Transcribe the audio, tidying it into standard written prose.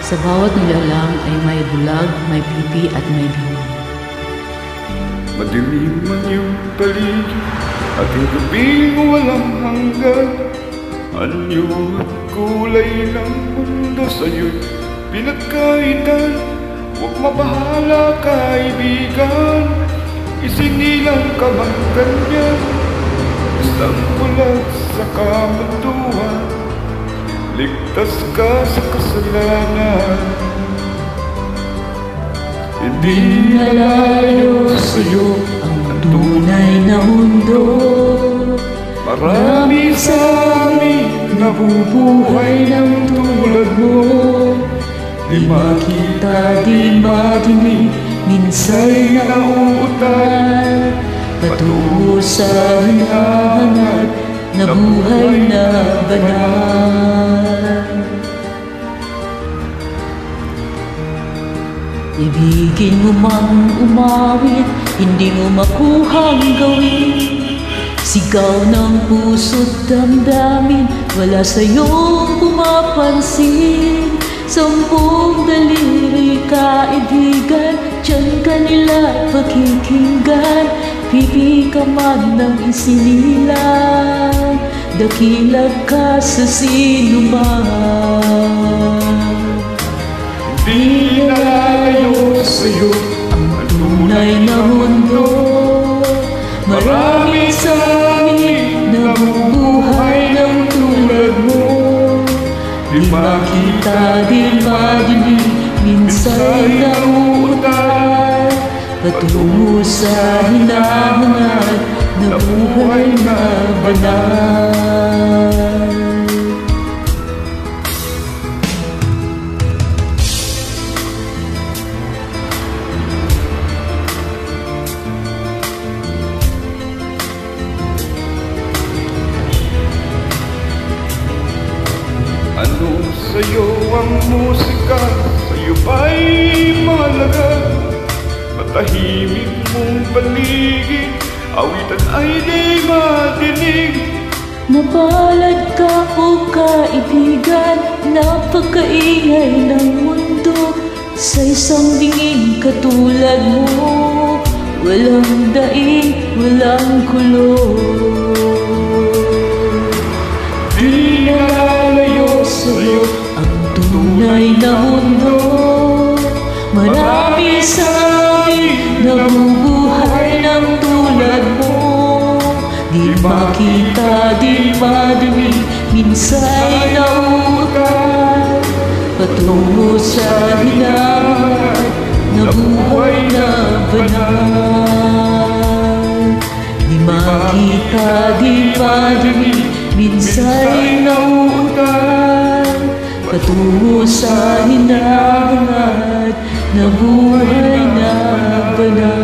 Sa bawat nilalang ay may bulag, may pipi at may bihon. Madilim man yung paligid, ating gabing walang hanggan. Anyo at kulay ng mundo sa'yo'y pinagkaitan. Huwag mabahala kaibigan, isinilang ka man ganyan. Isang bulag sa kamunduan, ligtas ka sa kasalanan. Hindi nalayo sa'yo ang tunay na mundo. Marami sa amin nabubuhay ng tulad mo. Di makita, di madinig, minsa'y nauutal, patungo sa hinahanap na buhay na banal. Ibigin mo mang umawit, hindi mo makuhang gawin. Sigaw ng puso't damdamin, wala sa'yong pumapansin. 10 daliri kaibigan, diyan ka nila pakikinggan. Pipi ka man ng isinilang, dakilag ka sa sinuman. Di nalayo sa'yo ang tunay na mundo. Marami sa amin nabubuhay ng tulad mo. Di makita, di madinig, minsa'y nauutal, patungo sa hinahanap na buhay na banal. Ano sa'yo ang musika? Sa'yo ba'y mahalaga? Matahimik mong paligid, awitan ay di madinig. Mapalad ka o kaibigan, napakaingay ng mundo. Sa isang dingin katulad mo, walang daing, walang kulong. Di nalalayo sa'yo ang tunay na mundo. Marami sa amin nabubuhay ng tulad mo. Di makita, di madinig, minsa'y nauutal, patungo sa hinahanap na buhay na banal. Di makita, di madinig, minsa'y nauutal, patungo sa hinahanap na buhay na banal.